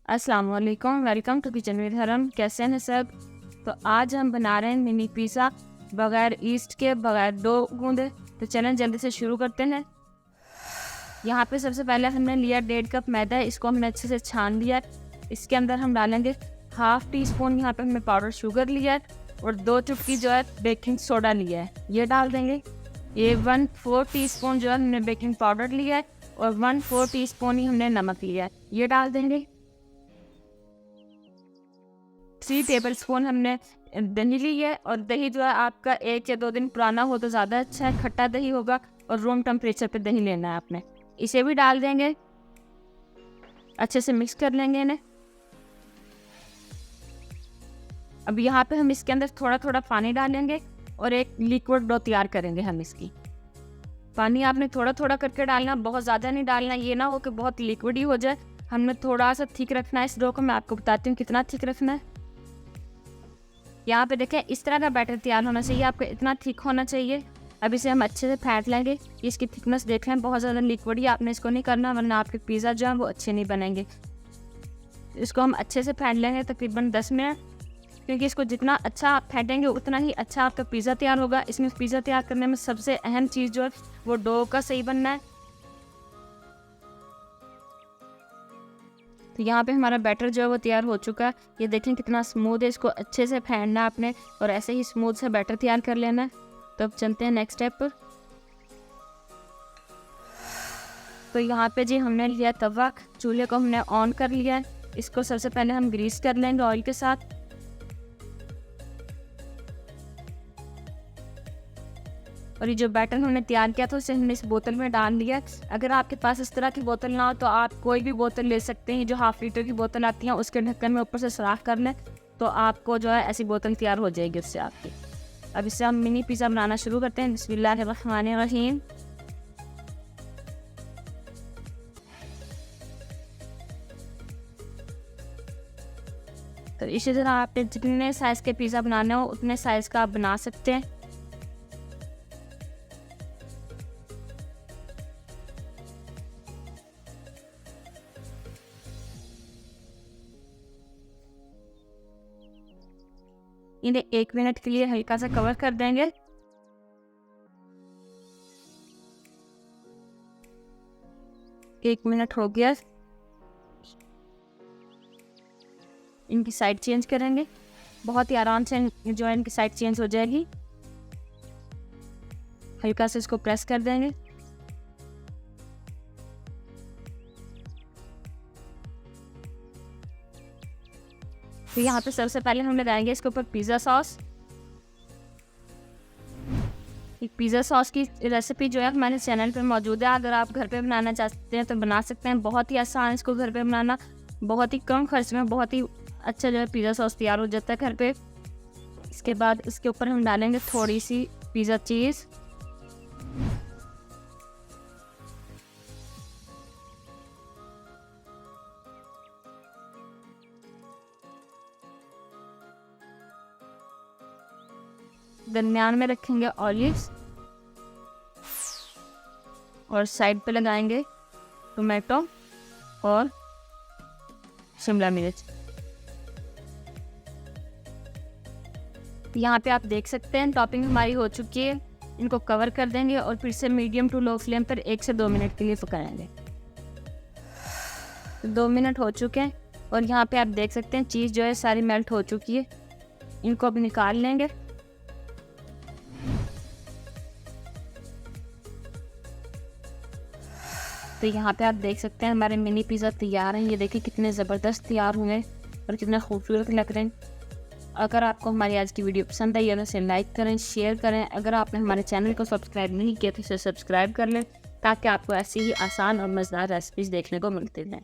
अस्सलाम वालेकुम, welcome to kitchen with हरम। कैसे हैं सब? तो आज हम बना रहे हैं मिनी पिज़्ज़ा बगैर ईस्ट के, बगैर डो गूंदे। तो चलें जल्दी से शुरू करते हैं। यहाँ पे सबसे पहले हमने लिया 1.5 कप मैदा, इसको हमने अच्छे से छान लिया। इसके अंदर हम डालेंगे हाफ़ टी स्पून यहाँ पे हमने पाउडर शुगर लिया है और 2 चुटकी जो है बेकिंग सोडा लिया है, ये डाल देंगे। ये 1/4 टीस्पून जो है हमने बेकिंग पाउडर लिया है और 1/4 टीस्पून ही हमने नमक लिया है, ये डाल देंगे। 3 टेबलस्पून हमने दही ली है और दही जो है आपका 1 या 2 दिन पुराना हो तो ज़्यादा अच्छा है, खट्टा दही होगा और रूम टेम्परेचर पे दही लेना है आपने। इसे भी डाल देंगे, अच्छे से मिक्स कर लेंगे इन्हें। अब यहाँ पे हम इसके अंदर थोड़ा थोड़ा पानी डालेंगे और एक लिक्विड डो तैयार करेंगे हम इसकी। पानी आपने थोड़ा थोड़ा करके डालना, बहुत ज़्यादा नहीं डालना, ये ना हो कि बहुत लिक्विड ही हो जाए। हमने थोड़ा सा थिक रखना है इस डो को। मैं आपको बताती हूँ कितना थिक रखना है। यहाँ पे देखें इस तरह का बैटर तैयार होना चाहिए, आपको इतना थिक होना चाहिए। अब इसे हम अच्छे से फेंट लेंगे। इसकी थिकनेस देख लें, बहुत ज़्यादा लिक्विड ही आपने इसको नहीं करना, वरना आपके पिज़्ज़ा जो है वो अच्छे नहीं बनेंगे। इसको हम अच्छे से फेंट लेंगे तकरीबन 10 मिनट, क्योंकि इसको जितना अच्छा आप फेंटेंगे उतना ही अच्छा आपका पिज़्ज़ा तैयार होगा। इसमें पिज़्ज़ा तैयार करने में सबसे अहम चीज़ जो है वो डो का सही बनना है। तो यहाँ पे हमारा बैटर जो है वो तैयार हो चुका है। ये देखें कितना स्मूथ है, इसको अच्छे से फेंटना आपने और ऐसे ही स्मूथ से बैटर तैयार कर लेना है। तो अब चलते हैं नेक्स्ट स्टेप पर। तो यहाँ पे जी हमने लिया तवा, चूल्हे को हमने ऑन कर लिया है। इसको सबसे पहले हम ग्रीस कर लेंगे ऑयल के साथ। और ये जो बैटर हमने तैयार किया था उसे हमने इस बोतल में डाल लिया। अगर आपके पास इस तरह की बोतल ना हो तो आप कोई भी बोतल ले सकते हैं, जो 1/2 लीटर की बोतल आती है उसके ढक्कन में ऊपर से सुराख कर लें तो आपको जो है ऐसी बोतल तैयार हो जाएगी उससे आपकी। अब इससे हम मिनी पिज़्ज़ा बनाना शुरू करते हैं। बिस्मिल्लाहिर्रहमानिर्रहीम। तो इसी तरह आप जितने साइज़ के पिज़्ज़ा बनाने हो उतने साइज़ का आप बना सकते हैं। इन्हें 1 मिनट के लिए हल्का सा कवर कर देंगे। एक मिनट हो गया, इनकी साइड चेंज करेंगे। बहुत ही आराम से जो है इनकी साइड चेंज हो जाएगी। हल्का से इसको प्रेस कर देंगे। तो यहाँ पे सबसे पहले हम लगाएंगे इसके ऊपर पिज़्ज़ा सॉस। एक पिज़्ज़ा सॉस की रेसिपी जो है हमारे चैनल पे मौजूद है, अगर आप घर पे बनाना चाहते हैं तो बना सकते हैं। बहुत ही आसान है इसको घर पे बनाना, बहुत ही कम खर्च में बहुत ही अच्छा जो है पिज़्ज़ा सॉस तैयार हो जाता है घर पे। इसके बाद इसके ऊपर हम डालेंगे थोड़ी सी पिज़्ज़ा चीज़। दरमियान में रखेंगे ऑलिव्स और साइड पे लगाएंगे टोमेटो और शिमला मिर्च। यहाँ पे आप देख सकते हैं टॉपिंग हमारी हो चुकी है। इनको कवर कर देंगे और फिर से मीडियम टू लो फ्लेम पर 1 से 2 मिनट के लिए पकाएंगे। 2 मिनट हो चुके हैं और यहाँ पे आप देख सकते हैं चीज़ जो है सारी मेल्ट हो चुकी है। इनको अब निकाल लेंगे। तो यहाँ पे आप देख सकते हैं हमारे मिनी पिज़्ज़ा तैयार हैं। ये देखिए कितने ज़बरदस्त तैयार हुए और कितने खूबसूरत लग रहे हैं। अगर आपको हमारी आज की वीडियो पसंद आई है तो इसे लाइक करें, शेयर करें। अगर आपने हमारे चैनल को सब्सक्राइब नहीं किया तो इसे सब्सक्राइब कर लें, ताकि आपको ऐसी ही आसान और मज़ेदार रेसिपीज़ देखने को मिलती रहें।